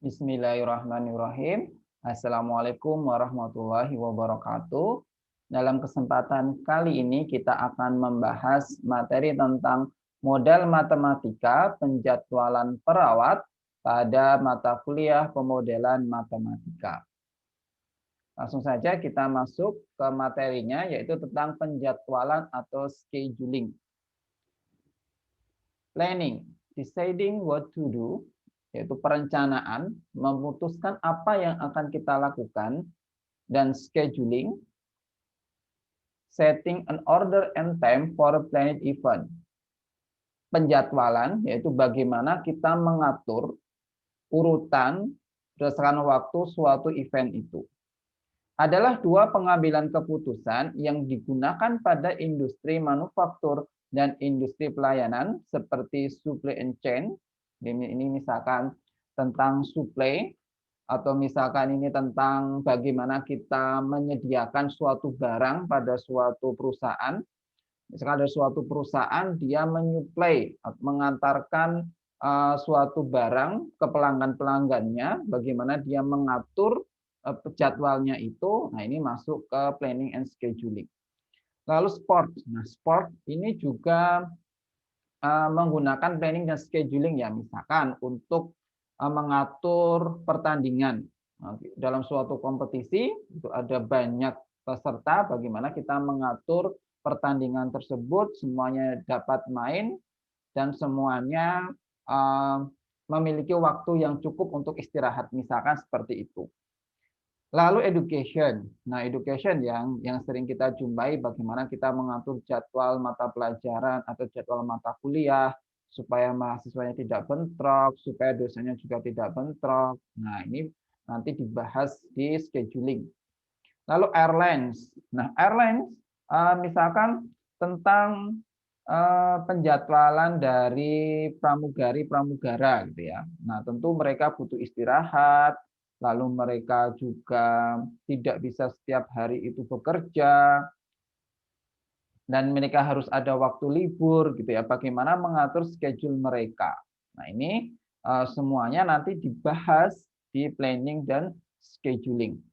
Bismillahirrahmanirrahim. Assalamualaikum warahmatullahi wabarakatuh. Dalam kesempatan kali ini kita akan membahas materi tentang model matematika penjadwalan perawat pada mata kuliah pemodelan matematika. Langsung saja kita masuk ke materinya, yaitu tentang penjadwalan atau scheduling. Planning, deciding what to do, yaitu perencanaan, memutuskan apa yang akan kita lakukan, dan scheduling, setting an order and time for a planned event. Penjadwalan, yaitu bagaimana kita mengatur urutan berdasarkan waktu suatu event itu. Adalah dua pengambilan keputusan yang digunakan pada industri manufaktur dan industri pelayanan seperti supply and chain. Ini misalkan tentang supply, atau misalkan ini tentang bagaimana kita menyediakan suatu barang pada suatu perusahaan. Misalkan ada suatu perusahaan, dia menyuplai, mengantarkan suatu barang ke pelanggan-pelanggannya, bagaimana dia mengatur jadwalnya itu. Nah, ini masuk ke planning and scheduling. Lalu sport. Nah, sport ini juga menggunakan planning dan scheduling ya, misalkan untuk mengatur pertandingan. Dalam suatu kompetisi itu ada banyak peserta, bagaimana kita mengatur pertandingan tersebut semuanya dapat main dan semuanya memiliki waktu yang cukup untuk istirahat, misalkan seperti itu. Lalu education. Nah, education yang sering kita jumpai, bagaimana kita mengatur jadwal mata pelajaran atau jadwal mata kuliah supaya mahasiswanya tidak bentrok, supaya dosennya juga tidak bentrok. Nah, ini nanti dibahas di scheduling. Lalu airlines. Nah, airlines misalkan tentang penjadwalan dari pramugari-pramugara gitu ya. Nah, tentu mereka butuh istirahat, lalu mereka juga tidak bisa setiap hari itu bekerja, dan mereka harus ada waktu libur gitu ya. Bagaimana mengatur schedule mereka. Nah, ini semuanya nanti dibahas di planning dan scheduling.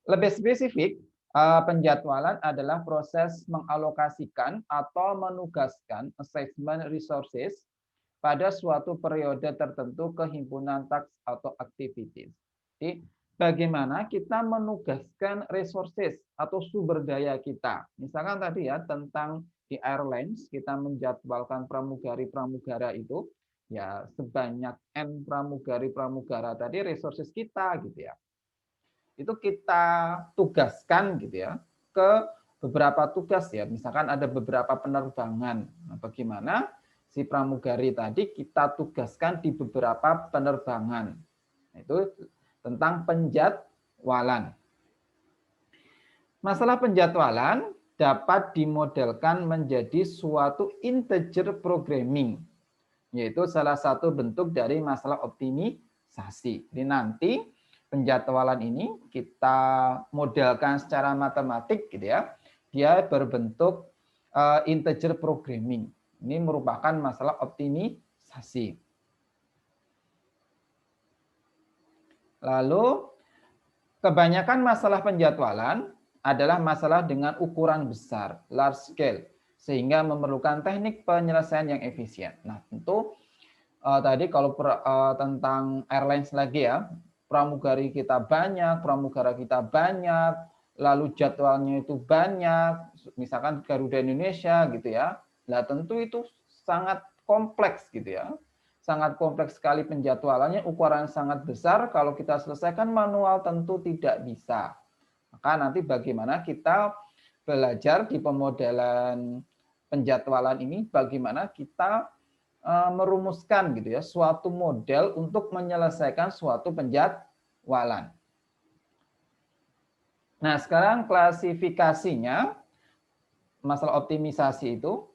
Lebih spesifik, penjadwalan adalah proses mengalokasikan atau menugaskan assessment resources pada suatu periode tertentu ke himpunan task atau activities. Jadi, bagaimana kita menugaskan resources atau sumber daya kita. Misalkan tadi ya, tentang di airlines, kita menjadwalkan pramugari-pramugara itu, ya sebanyak N pramugari-pramugara tadi resources kita gitu ya. Itu kita tugaskan gitu ya, ke beberapa tugas ya. Misalkan ada beberapa penerbangan. Nah, bagaimana si pramugari tadi kita tugaskan di beberapa penerbangan. Itu tentang penjadwalan. Masalah penjadwalan dapat dimodelkan menjadi suatu integer programming, yaitu salah satu bentuk dari masalah optimisasi. Jadi nanti penjadwalan ini kita modelkan secara matematik gitu ya. Dia berbentuk integer programming. Ini merupakan masalah optimisasi. Lalu, kebanyakan masalah penjadwalan adalah masalah dengan ukuran besar, large scale, sehingga memerlukan teknik penyelesaian yang efisien. Nah, tentu tadi kalau tentang airlines lagi ya, pramugari kita banyak, pramugara kita banyak, lalu jadwalnya itu banyak, misalkan Garuda Indonesia gitu ya. Nah, tentu itu sangat kompleks gitu ya. Sangat kompleks sekali penjadwalannya, ukuran sangat besar, kalau kita selesaikan manual tentu tidak bisa. Maka nanti bagaimana kita belajar di pemodelan penjadwalan ini, bagaimana kita merumuskan gitu ya suatu model untuk menyelesaikan suatu penjadwalan. Nah, sekarang klasifikasinya masalah optimisasi itu.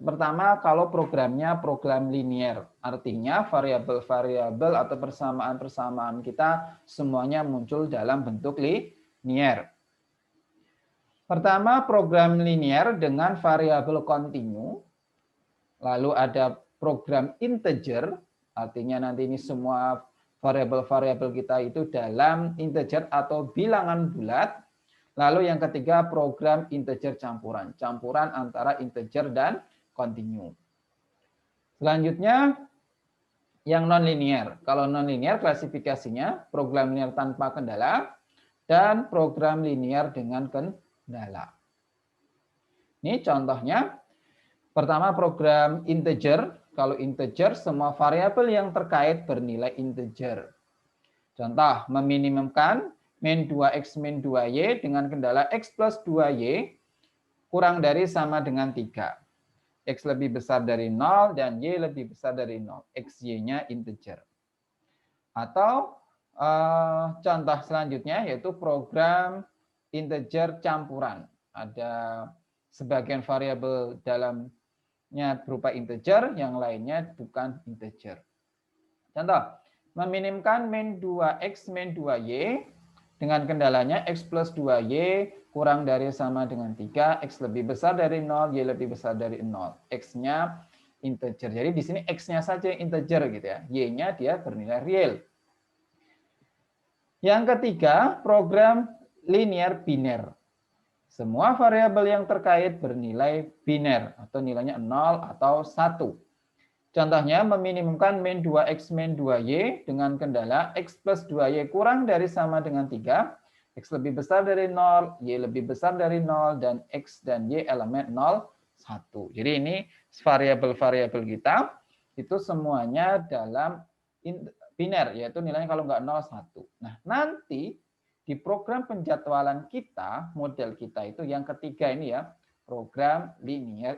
Pertama, kalau programnya program linear, artinya variabel-variabel atau persamaan-persamaan kita semuanya muncul dalam bentuk linear. Pertama, program linear dengan variabel kontinu, lalu ada program integer Artinya nanti ini semua variabel-variabel kita itu dalam integer atau bilangan bulat. Lalu yang ketiga program integer campuran. Campuran antara integer dan kontinu. Selanjutnya yang non-linear. Kalau non-linear klasifikasinya program linear tanpa kendala dan program linear dengan kendala. Ini contohnya. Pertama program integer. Kalau integer semua variabel yang terkait bernilai integer. Contoh meminimumkan min 2x min 2y dengan kendala x plus 2y kurang dari sama dengan 3. X lebih besar dari 0 dan Y lebih besar dari 0. XY-nya integer. Atau contoh selanjutnya yaitu program integer campuran. Ada sebagian variabel dalamnya berupa integer, yang lainnya bukan integer. Contoh, meminimumkan min 2x min 2y dengan kendalanya x plus 2y kurang dari sama dengan 3, x lebih besar dari 0, y lebih besar dari 0. X-nya integer. Jadi di sini x-nya saja yang integer gitu ya. Y-nya dia bernilai real. Yang ketiga, program linear biner. Semua variabel yang terkait bernilai biner atau nilainya 0 atau 1. Contohnya meminimumkan min 2x min 2y dengan kendala x plus 2y kurang dari sama dengan 3, x lebih besar dari 0, y lebih besar dari 0, dan x dan y elemen 0, 1. Jadi ini variabel-variabel kita itu semuanya dalam biner, yaitu nilainya kalau nggak 0, 1. Nah, nanti di program penjadwalan kita, model kita itu yang ketiga ini ya, program linear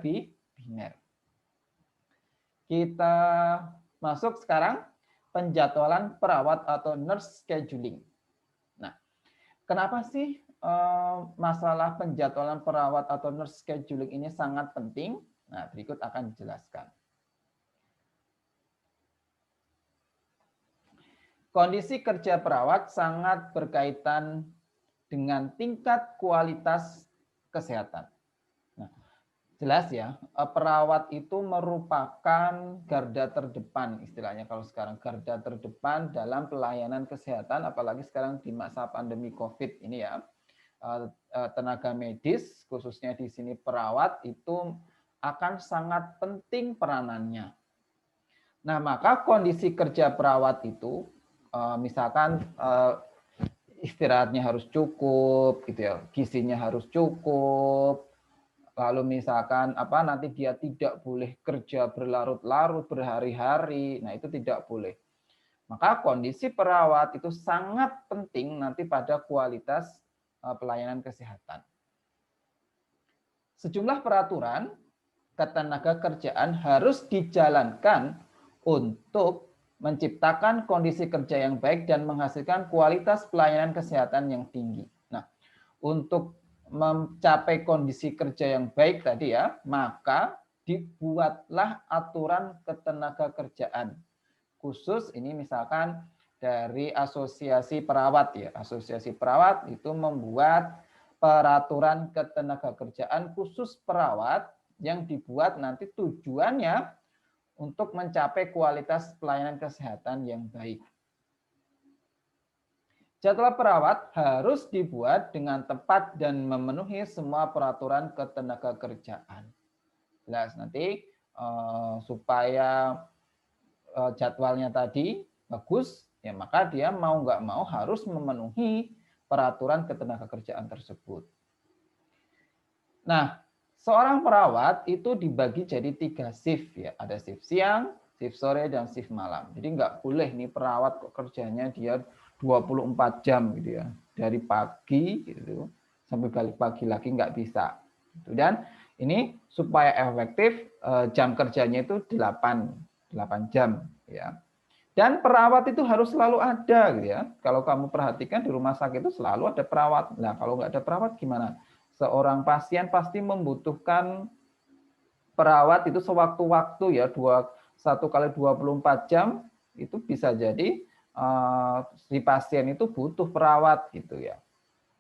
biner. Kita masuk sekarang penjadwalan perawat atau nurse scheduling. Nah, kenapa sih masalah penjadwalan perawat atau nurse scheduling ini sangat penting? Nah, berikut akan dijelaskan. Kondisi kerja perawat sangat berkaitan dengan tingkat kualitas kesehatan. Nah, jelas ya, perawat itu merupakan garda terdepan istilahnya kalau sekarang, garda terdepan dalam pelayanan kesehatan, apalagi sekarang di masa pandemi COVID ini ya. Tenaga medis, khususnya di sini perawat, itu akan sangat penting peranannya. Nah, maka kondisi kerja perawat itu misalkan istirahatnya harus cukup gitu ya, gizinya harus cukup, lalu misalkan nanti dia tidak boleh kerja berlarut-larut berhari-hari, nah itu tidak boleh. Maka kondisi perawat itu sangat penting nanti pada kualitas pelayanan kesehatan. Sejumlah peraturan ketenaga kerjaan harus dijalankan untuk menciptakan kondisi kerja yang baik dan menghasilkan kualitas pelayanan kesehatan yang tinggi. Nah, untuk mencapai kondisi kerja yang baik tadi ya, maka dibuatlah aturan ketenaga kerjaan. Khusus ini misalkan dari asosiasi perawat ya. Asosiasi perawat itu membuat peraturan ketenaga kerjaan khusus perawat yang dibuat nanti tujuannya untuk mencapai kualitas pelayanan kesehatan yang baik. Jadwal perawat harus dibuat dengan tepat dan memenuhi semua peraturan ketenaga kerjaan. Jelas nanti supaya jadwalnya tadi bagus, ya maka dia mau nggak mau harus memenuhi peraturan ketenaga kerjaan tersebut. Nah, seorang perawat itu dibagi jadi 3 shift ya. Ada shift siang, shift sore, dan shift malam. Jadi nggak boleh nih perawat kok kerjanya dia 24 jam gitu ya. Dari pagi gitu sampai balik pagi lagi nggak bisa. Dan ini supaya efektif jam kerjanya itu 8 jam ya. Dan perawat itu harus selalu ada gitu ya. Kalau kamu perhatikan di rumah sakit itu selalu ada perawat. Nah, kalau nggak ada perawat gimana? Seorang pasien pasti membutuhkan perawat itu sewaktu-waktu ya, 1 kali 24 jam itu bisa jadi si pasien itu butuh perawat gitu ya.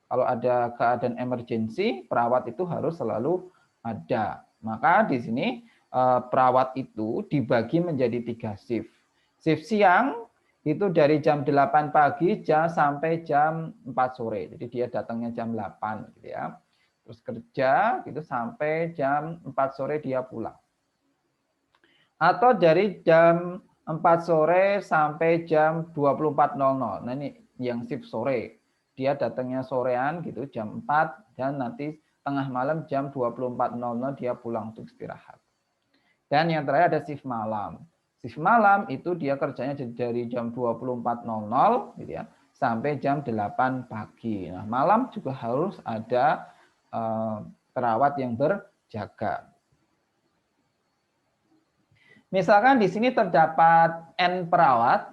Kalau ada keadaan emergensi, perawat itu harus selalu ada. Maka di sini perawat itu dibagi menjadi 3 shift. Shift siang itu dari jam 8 pagi sampai jam 4 sore. Jadi dia datangnya jam 8 gitu ya. Terus kerja gitu sampai jam 4 sore dia pulang. Atau dari jam 4 sore sampai jam 24.00. Nah ini yang shift sore. Dia datangnya sorean gitu jam 4 dan nanti tengah malam jam 24.00 dia pulang untuk istirahat. Dan yang terakhir ada shift malam. Shift malam itu dia kerjanya dari jam 24.00 gitu ya sampai jam 8 pagi. Nah, malam juga harus ada perawat yang berjaga. Misalkan di sini terdapat N perawat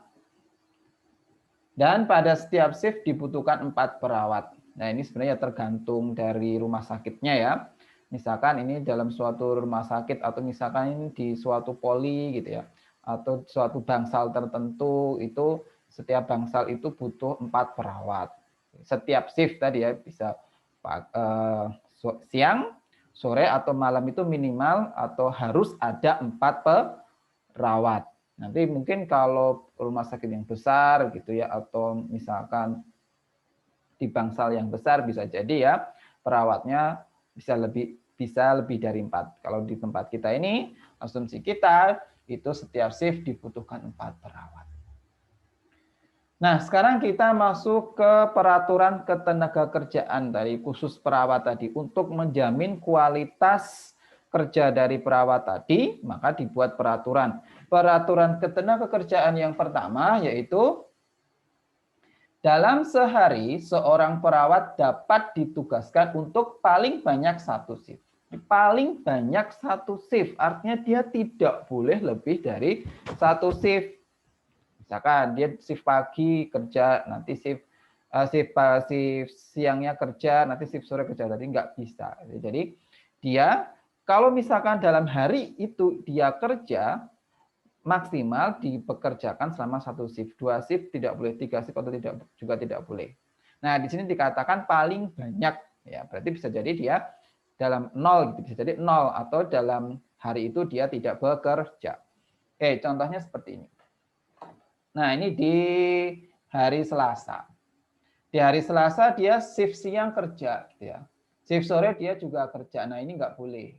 dan pada setiap shift dibutuhkan 4 perawat. Nah, ini sebenarnya tergantung dari rumah sakitnya ya. Misalkan ini dalam suatu rumah sakit atau misalkan ini di suatu poli gitu ya. Atau suatu bangsal tertentu itu setiap bangsal itu butuh 4 perawat. Setiap shift tadi ya bisa siang, sore atau malam itu minimal atau harus ada 4 perawat. Nanti mungkin kalau rumah sakit yang besar gitu ya atau misalkan di bangsal yang besar bisa jadi ya perawatnya bisa lebih dari 4. Kalau di tempat kita ini asumsi kita itu setiap shift dibutuhkan 4 perawat. Nah, sekarang kita masuk ke peraturan ketenagakerjaan dari khusus perawat tadi. Untuk menjamin kualitas kerja dari perawat tadi, maka dibuat peraturan. Peraturan ketenagakerjaan yang pertama yaitu dalam sehari seorang perawat dapat ditugaskan untuk paling banyak 1 shift. Paling banyak 1 shift, artinya dia tidak boleh lebih dari 1 shift. Misalkan dia shift pagi kerja, nanti shift siangnya kerja, nanti shift sore kerja, tadi nggak bisa. Jadi dia kalau misalkan dalam hari itu dia kerja maksimal dipekerjakan selama 1 shift, 2 shift tidak boleh, 3 shift atau juga tidak boleh. Nah di sini dikatakan paling banyak ya, berarti bisa jadi dia dalam 0 gitu, bisa jadi 0 atau dalam hari itu dia tidak bekerja. Oke, contohnya seperti ini. Nah, ini di hari Selasa. Di hari Selasa dia shift siang kerja, gitu ya. Shift sore dia juga kerja. Nah, ini nggak boleh.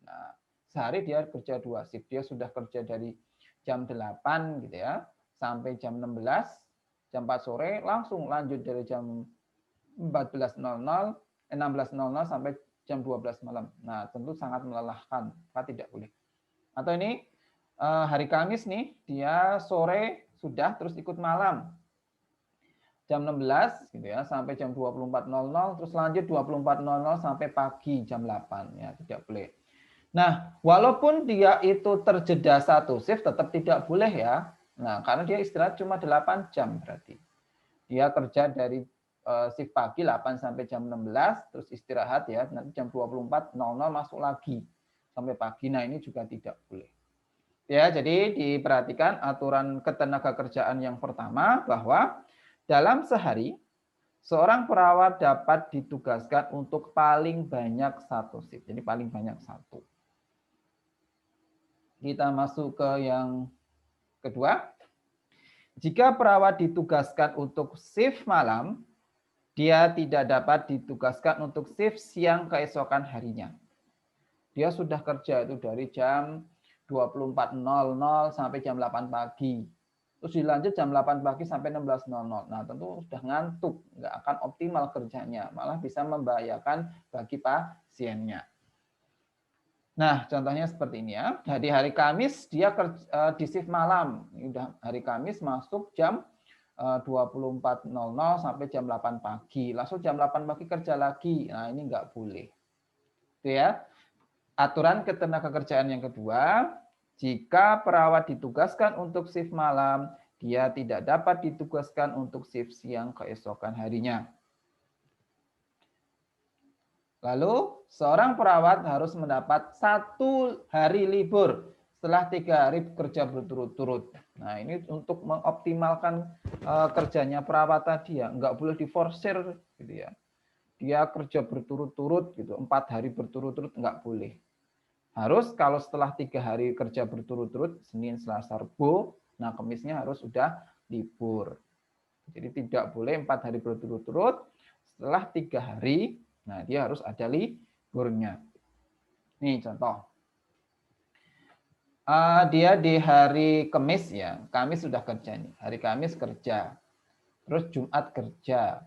Nah, sehari dia kerja 2 shift. Dia sudah kerja dari jam 8 gitu ya, sampai jam 16, jam 4 sore, langsung lanjut dari jam 16.00 sampai jam 12 malam. Nah, tentu sangat melelahkan, maka tidak boleh. Atau ini hari Kamis nih, dia sore sudah terus ikut malam jam 16 gitu ya sampai jam 24.00 terus lanjut 24.00 sampai pagi jam 8 ya, tidak boleh. Nah, walaupun dia itu terjeda 1 shift tetap tidak boleh ya. Nah, karena dia istirahat cuma 8 jam berarti. Dia kerja dari shift pagi 8 sampai jam 16 terus istirahat ya, nanti jam 24.00 masuk lagi sampai pagi. Nah, ini juga tidak boleh. Ya, jadi diperhatikan aturan ketenagakerjaan yang pertama bahwa dalam sehari seorang perawat dapat ditugaskan untuk paling banyak 1 shift. Jadi paling banyak 1. Kita masuk ke yang kedua. Jika perawat ditugaskan untuk shift malam, dia tidak dapat ditugaskan untuk shift siang keesokan harinya. Dia sudah kerja itu dari jam 24.00 sampai jam 8 pagi. Terus dilanjut jam 8 pagi sampai 16.00. Nah, tentu sudah ngantuk, nggak akan optimal kerjanya, malah bisa membahayakan bagi pasiennya. Nah, contohnya seperti ini ya. Di hari Kamis dia di shift malam. Ini udah hari Kamis masuk jam 24.00 sampai jam 8 pagi. Langsung jam 8 pagi kerja lagi. Nah, ini nggak boleh. Itu ya. Aturan ketenagakerjaan yang kedua, jika perawat ditugaskan untuk shift malam, dia tidak dapat ditugaskan untuk shift siang keesokan harinya. Lalu, seorang perawat harus mendapat 1 hari libur setelah 3 hari bekerja berturut-turut. Nah, ini untuk mengoptimalkan kerjanya perawat tadi ya, nggak boleh diforsir gitu ya. Dia kerja berturut-turut gitu, 4 hari berturut-turut nggak boleh. Harus kalau setelah 3 hari kerja berturut-turut, Senin, Selasa, Rabu, nah Kamisnya harus sudah libur. Jadi tidak boleh 4 hari berturut-turut, setelah 3 hari, nah dia harus ada liburnya. Nih contoh. Dia di hari Kamis ya, Kamis sudah kerja nih. Hari Kamis kerja, terus Jumat kerja,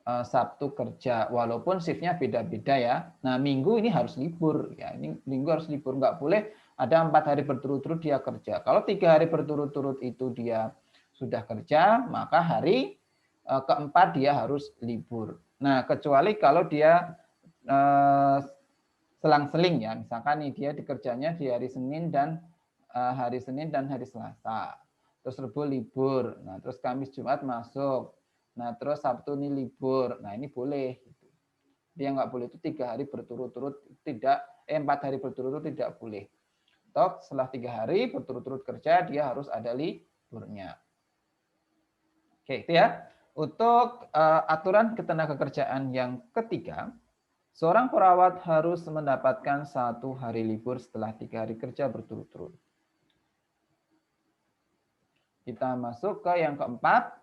Sabtu kerja, walaupun shiftnya beda-beda ya. Nah Minggu ini harus libur ya, ini Minggu harus libur, nggak boleh ada 4 hari berturut-turut dia kerja. Kalau 3 hari berturut-turut itu dia sudah kerja, maka hari keempat dia harus libur. Nah kecuali kalau dia selang-seling ya, misalkan nih dia dikerjanya di hari Senin dan hari Selasa, terus Rabu libur, nah terus Kamis Jumat masuk, nah terus Sabtu ini libur, nah ini boleh. Dia nggak boleh itu 3 hari berturut-turut, tidak 4 hari berturut-turut tidak boleh. Toh setelah 3 hari berturut-turut kerja dia harus ada liburnya. Oke itu ya untuk aturan ketenagakerjaan yang ketiga. Seorang perawat harus mendapatkan 1 hari libur setelah 3 hari kerja berturut-turut. Kita masuk ke yang keempat.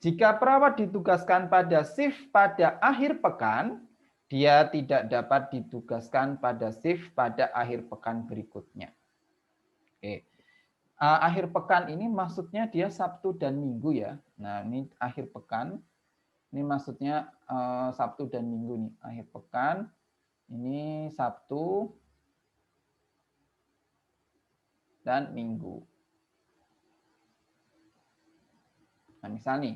Jika perawat ditugaskan pada shift pada akhir pekan, dia tidak dapat ditugaskan pada shift pada akhir pekan berikutnya. Oke. Akhir pekan ini maksudnya dia Sabtu dan Minggu ya. Nah, ini akhir pekan. Ini maksudnya Sabtu dan Minggu nih. Akhir pekan. Ini Sabtu dan Minggu. Nah, misal nih,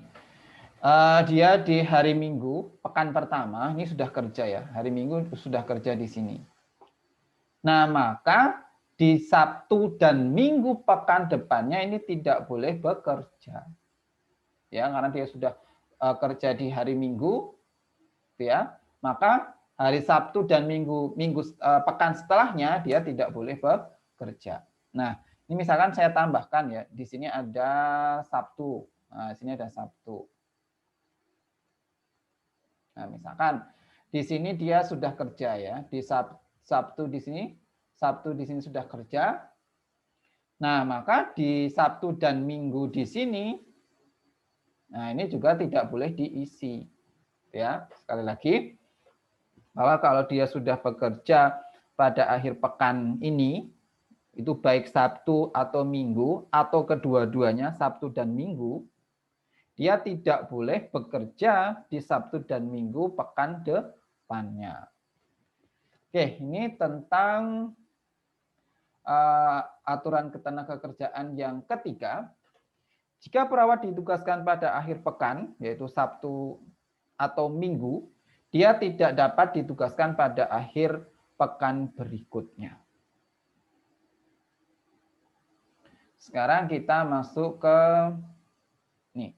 dia di hari Minggu, pekan pertama, ini sudah kerja ya. Hari Minggu sudah kerja di sini. Nah, maka di Sabtu dan Minggu pekan depannya ini tidak boleh bekerja. Ya, karena dia sudah kerja di hari Minggu, ya, maka hari Sabtu dan Minggu pekan setelahnya dia tidak boleh bekerja. Nah, ini misalkan saya tambahkan ya, di sini ada Sabtu. Nah, di sini ada Sabtu. Nah, misalkan di sini dia sudah kerja ya, di Sabtu di sini sudah kerja. Nah, maka di Sabtu dan Minggu di sini, nah ini juga tidak boleh diisi. Ya, sekali lagi, bahwa kalau dia sudah bekerja pada akhir pekan ini, itu baik Sabtu atau Minggu, atau kedua-duanya Sabtu dan Minggu, dia tidak boleh bekerja di Sabtu dan Minggu pekan depannya. Oke, ini tentang aturan ketenagakerjaan yang ketiga. Jika perawat ditugaskan pada akhir pekan, yaitu Sabtu atau Minggu, dia tidak dapat ditugaskan pada akhir pekan berikutnya. Sekarang kita masuk ke nih,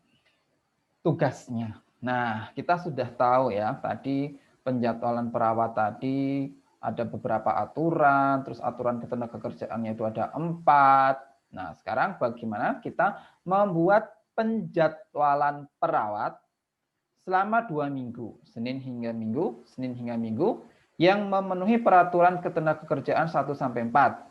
tugasnya. Nah, kita sudah tahu ya, tadi penjadwalan perawat tadi ada beberapa aturan, terus aturan ketenagakerjaannya itu ada 4. Nah, sekarang bagaimana kita membuat penjadwalan perawat selama 2 minggu, Senin hingga Minggu, yang memenuhi peraturan ketenagakerjaan 1-4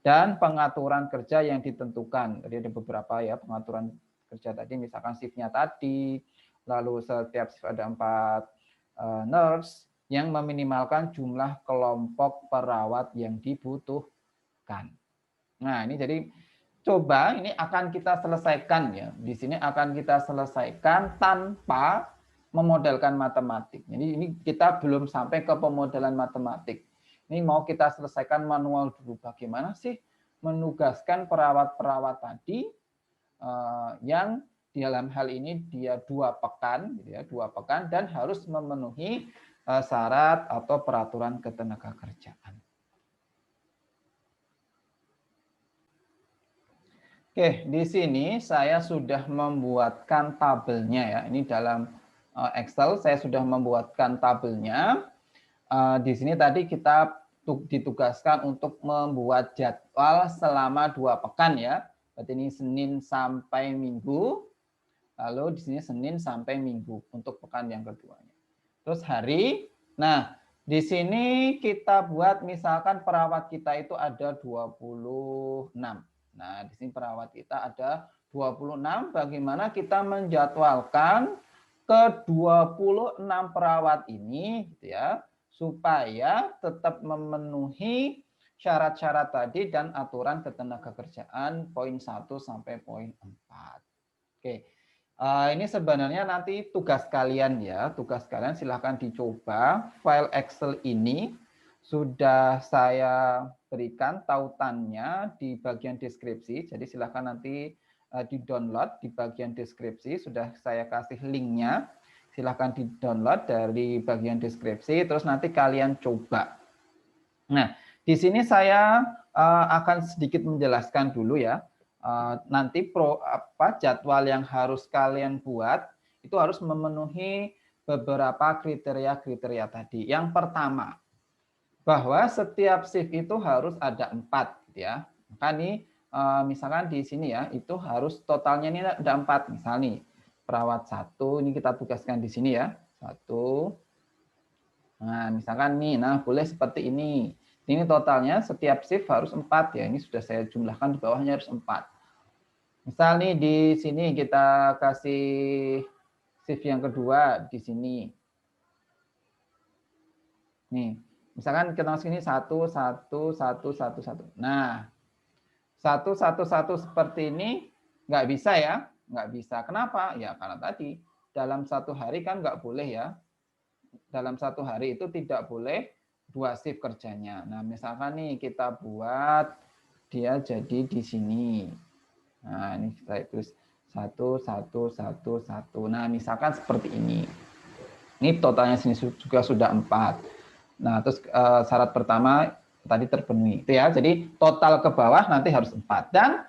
dan pengaturan kerja yang ditentukan. Jadi ada beberapa ya pengaturan kerja tadi, misalkan shiftnya tadi, lalu setiap shift ada 4 nurse, yang meminimalkan jumlah kelompok perawat yang dibutuhkan. Nah, ini jadi coba ini akan kita selesaikan ya. Di sini akan kita selesaikan tanpa memodelkan matematik. Jadi ini kita belum sampai ke pemodelan matematik. Ini mau kita selesaikan manual dulu. Bagaimana sih menugaskan perawat-perawat tadi yang di dalam hal ini dia 2 pekan, gitu ya, 2 pekan dan harus memenuhi syarat atau peraturan ketenagakerjaan. Oke, di sini saya sudah membuatkan tabelnya ya. Ini dalam Excel saya sudah membuatkan tabelnya. Di sini tadi kita ditugaskan untuk membuat jadwal selama 2 pekan ya. Berarti ini Senin sampai Minggu. Lalu di sini Senin sampai Minggu untuk pekan yang keduanya. Terus hari, nah Di sini kita buat misalkan perawat kita itu ada 26. Nah, di sini perawat kita ada 26. Bagaimana kita menjadwalkan ke 26 perawat ini gitu ya, supaya tetap memenuhi syarat-syarat tadi dan aturan ketenagakerjaan poin 1 sampai poin 4. Oke. Ini sebenarnya nanti tugas kalian ya, tugas kalian silahkan dicoba. File Excel ini sudah saya berikan tautannya di bagian deskripsi, jadi silahkan nanti di-download di bagian deskripsi, sudah saya kasih linknya, silahkan di-download dari bagian deskripsi, terus nanti kalian coba. Nah, di sini saya akan sedikit menjelaskan dulu ya. Nanti jadwal yang harus kalian buat itu harus memenuhi beberapa kriteria-kriteria tadi. Yang pertama, bahwa setiap shift itu harus ada 4 gitu ya. Maka nih misalkan di sini ya, itu harus totalnya ini ada 4. Misal nih, perawat 1 ini kita tugaskan di sini ya. 1. Nah, misalkan nih, nah boleh seperti ini. Ini totalnya setiap shift harus 4 ya. Ini sudah saya jumlahkan di bawahnya harus 4. Misal nih di sini kita kasih shift yang kedua di sini. Nih, misalkan kita masuk ini 1, 1, 1, 1, 1. Nah, 1, 1, 1 seperti ini nggak bisa ya. Nggak bisa. Kenapa? Ya karena tadi dalam satu hari kan nggak boleh ya. Dalam satu hari itu tidak boleh 2 shift kerjanya. Nah, misalkan nih kita buat dia jadi di sini. Nah, ini kita tulis 1, 1, 1, 1. Nah, misalkan seperti ini. Ini totalnya sini juga sudah 4. Nah, terus syarat pertama tadi terpenuhi. Itu ya. Jadi total ke bawah nanti harus 4. Dan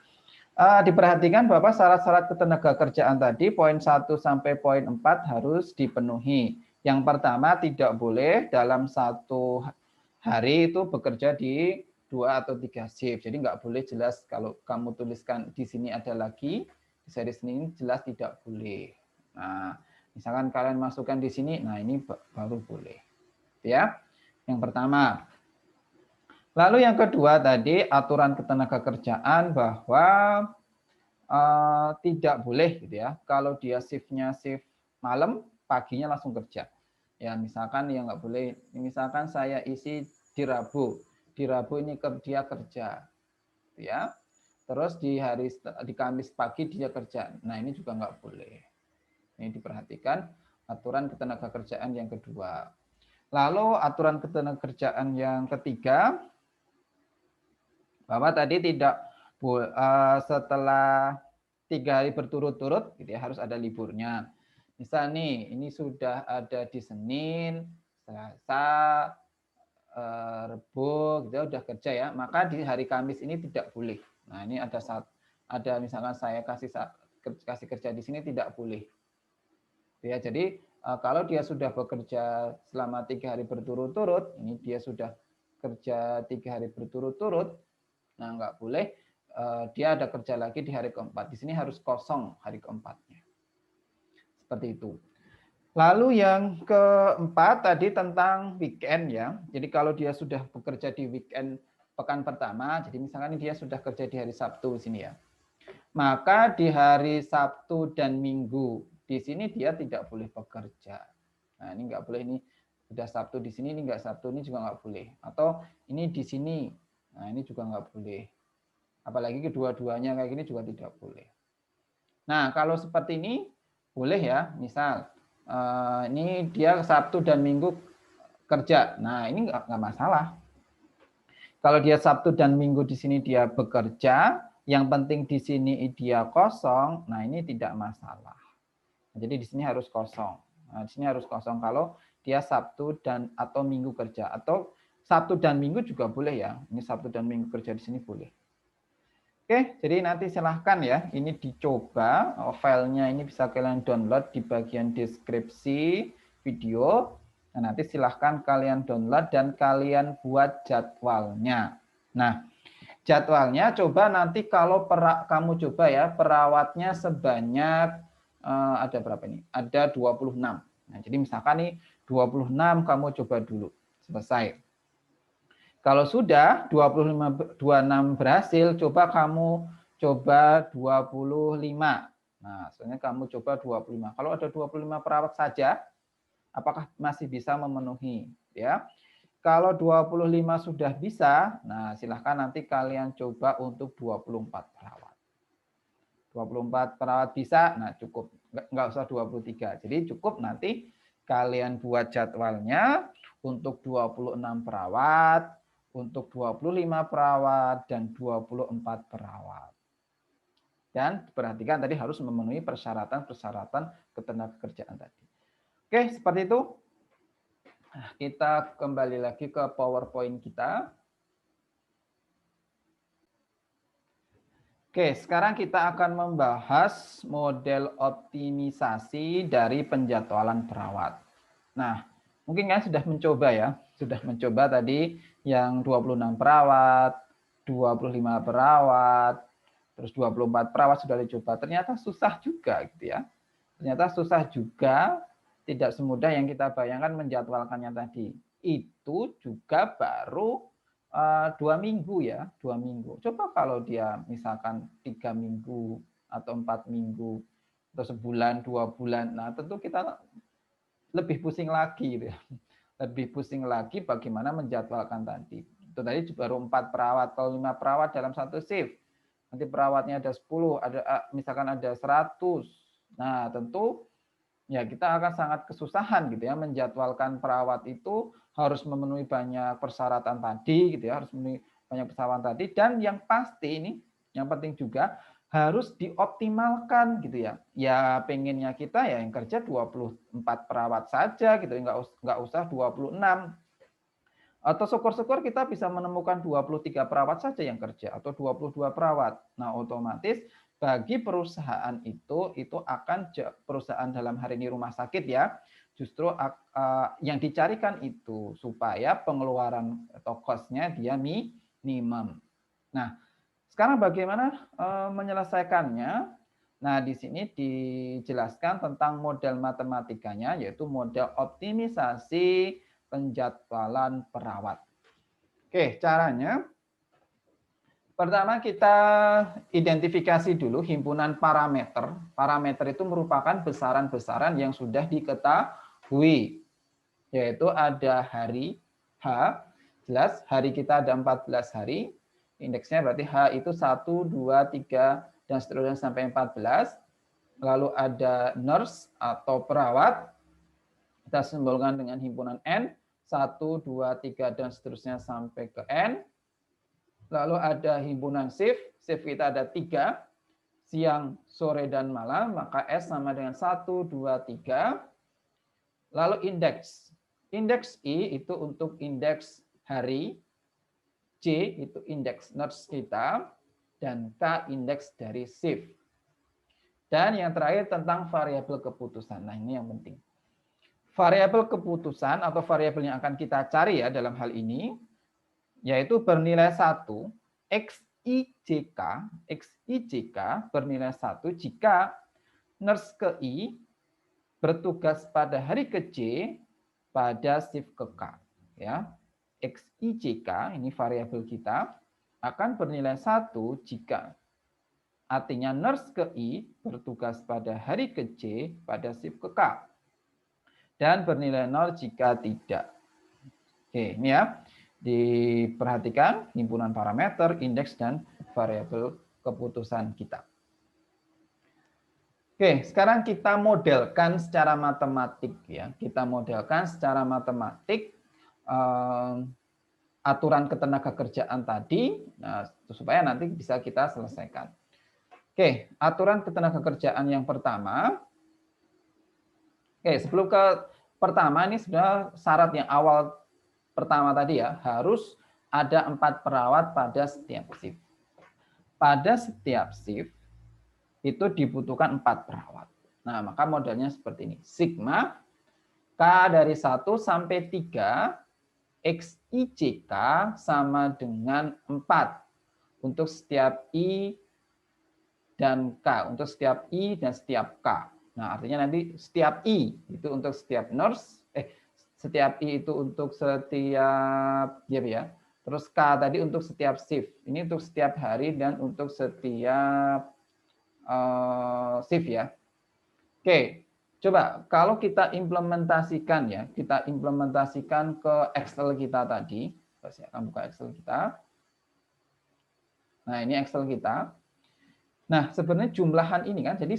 diperhatikan bahwa syarat-syarat ketenagakerjaan tadi poin 1 sampai poin 4 harus dipenuhi. Yang pertama, tidak boleh dalam satu hari itu bekerja di 2 atau 3 shift. Jadi nggak boleh jelas kalau kamu tuliskan di sini ada lagi, di seri ini jelas tidak boleh. Nah, misalkan kalian masukkan di sini, nah ini baru boleh. Ya, yang pertama. Lalu yang kedua tadi aturan ketenagakerjaan bahwa tidak boleh gitu ya. Kalau dia shiftnya shift malam, paginya langsung kerja. Ya misalkan ya nggak boleh. Misalkan saya isi di Rabu ini dia kerja, gitu ya. Terus di Kamis pagi dia kerja. Nah ini juga nggak boleh. Ini diperhatikan aturan ketenagakerjaan yang kedua. Lalu aturan ketenagakerjaan yang ketiga, bahwa tadi tidak setelah 3 hari berturut-turut gitu ya harus ada liburnya. Misal nih ini sudah ada di Senin, Selasa, Rebo gitu udah kerja ya, maka di hari Kamis ini tidak boleh. Nah, ini ada misalkan saya kasih kerja di sini tidak boleh. Ya, jadi kalau dia sudah bekerja selama 3 hari berturut-turut, ini dia sudah kerja 3 hari berturut-turut, nah nggak boleh dia ada kerja lagi di hari keempat. Di sini harus kosong hari keempatnya. Seperti itu. Lalu yang keempat tadi tentang weekend ya. Jadi kalau dia sudah bekerja di weekend pekan pertama, jadi misalkan dia sudah kerja di hari Sabtu sini ya. Maka di hari Sabtu dan Minggu di sini dia tidak boleh bekerja. Nah, ini nggak boleh, ini sudah Sabtu di sini, ini nggak Sabtu, ini juga nggak boleh. Atau ini di sini, nah ini juga nggak boleh. Apalagi kedua-duanya kayak gini juga tidak boleh. Nah, kalau seperti ini boleh ya, misal ini dia Sabtu dan Minggu kerja. Nah, ini nggak masalah. Kalau dia Sabtu dan Minggu di sini dia bekerja, yang penting di sini dia kosong, nah ini tidak masalah. Jadi di sini harus kosong. Nah, di sini harus kosong kalau dia Sabtu dan atau Minggu kerja, atau Sabtu dan Minggu juga boleh ya. Ini Sabtu dan Minggu kerja di sini boleh. Oke, jadi nanti silahkan ya, ini dicoba, filenya ini bisa kalian download di bagian deskripsi video. Nah, nanti silahkan kalian download dan kalian buat jadwalnya. Nah, jadwalnya coba nanti kalau kamu coba ya, perawatnya sebanyak, ada berapa ini? Ada 26. Nah, jadi misalkan nih 26 kamu coba dulu. selesai. Kalau sudah 26 berhasil, coba kamu coba 25. Nah, sebenarnya kamu coba 25. Kalau ada 25 perawat saja, apakah masih bisa memenuhi? Ya, kalau 25 sudah bisa, nah silahkan nanti kalian coba untuk 24 perawat. 24 perawat bisa, nah cukup. Nggak usah 23. Jadi cukup nanti kalian buat jadwalnya untuk 26 perawat, untuk 25 perawat, dan 24 perawat. Dan perhatikan tadi harus memenuhi persyaratan-persyaratan ketenagakerjaan tadi. Oke, seperti itu. Nah, kita kembali lagi ke PowerPoint kita. Oke, sekarang kita akan membahas model optimisasi dari penjadwalan perawat. Nah, mungkin kan sudah mencoba ya, sudah mencoba tadi yang 26 perawat, 25 perawat, terus 24 perawat sudah dicoba. Ternyata susah juga gitu ya. Ternyata susah juga, tidak semudah yang kita bayangkan menjadwalkannya tadi. Itu juga baru 2 minggu ya, 2 minggu. Coba kalau dia misalkan 3 minggu atau 4 minggu atau sebulan, 2 bulan, nah tentu kita lebih pusing lagi gitu ya. Lebih pusing lagi bagaimana menjadwalkan tadi. Itu tadi baru 4 perawat, kalau 5 perawat dalam satu shift. Nanti perawatnya ada 10, ada misalkan ada 100. Nah, tentu ya kita akan sangat kesusahan gitu ya menjadwalkan perawat itu harus memenuhi banyak persyaratan tadi gitu ya, harus memenuhi banyak persyaratan tadi, dan yang pasti ini yang penting juga harus dioptimalkan gitu ya. Ya pengennya kita ya yang kerja 24 perawat saja gitu, nggak usah 26. Atau syukur-syukur kita bisa menemukan 23 perawat saja yang kerja atau 22 perawat. Nah, otomatis bagi perusahaan itu akan perusahaan dalam hari ini rumah sakit ya, justru yang dicarikan itu supaya pengeluaran atau cost-nya dia minimum. Nah, sekarang bagaimana menyelesaikannya? Nah, di sini dijelaskan tentang model matematikanya, yaitu model optimisasi penjadwalan perawat. Oke, caranya pertama kita identifikasi dulu himpunan parameter. Parameter itu merupakan besaran-besaran yang sudah diketahui, yaitu ada hari H, jelas hari kita ada 14 hari, indeksnya berarti H itu 1, 2, 3, dan seterusnya sampai 14. Lalu ada nurse atau perawat, kita simbolkan dengan himpunan N, 1, 2, 3, dan seterusnya sampai ke N. Lalu ada himpunan shift, shift kita ada 3, siang, sore, dan malam, maka S sama dengan 1, 2, 3. Lalu indeks. Indeks I itu untuk indeks hari, C itu indeks nurse kita, dan K indeks dari shift. Dan yang terakhir tentang variabel keputusan. Nah, ini yang penting. Variabel keputusan atau variabel yang akan kita cari ya dalam hal ini, yaitu bernilai 1, XIJK bernilai 1 jika nurse ke I bertugas pada hari ke J pada shift ke K. Ya. XIJK, ini variabel kita, akan bernilai 1 jika artinya nurse ke I bertugas pada hari ke J pada shift ke K. Dan bernilai 0 jika tidak. Oke, ini ya. Diperhatikan himpunan parameter, indeks, dan variabel keputusan kita. Oke, sekarang kita modelkan secara matematik ya. Kita modelkan secara matematik aturan ketenagakerjaan tadi, nah, supaya nanti bisa kita selesaikan. Oke, aturan ketenagakerjaan yang pertama. Oke, sebelum ke pertama ini sebenarnya syarat yang awal pertama tadi ya, harus ada 4 perawat pada setiap shift. Pada setiap shift itu dibutuhkan 4 perawat. Nah, maka modelnya seperti ini. Sigma K dari 1 sampai 3 XIJK sama dengan 4 untuk setiap I dan K, untuk setiap I dan setiap K. Nah, artinya nanti setiap I itu untuk setiap nurse, Setiap I itu untuk setiap ya. Terus K tadi untuk setiap shift. Ini untuk setiap hari dan untuk setiap shift ya. Oke, coba kalau kita implementasikan ya, kita implementasikan ke Excel kita tadi. Saya akan buka Excel kita. Nah, ini Excel kita. Nah, sebenarnya jumlahan ini kan, jadi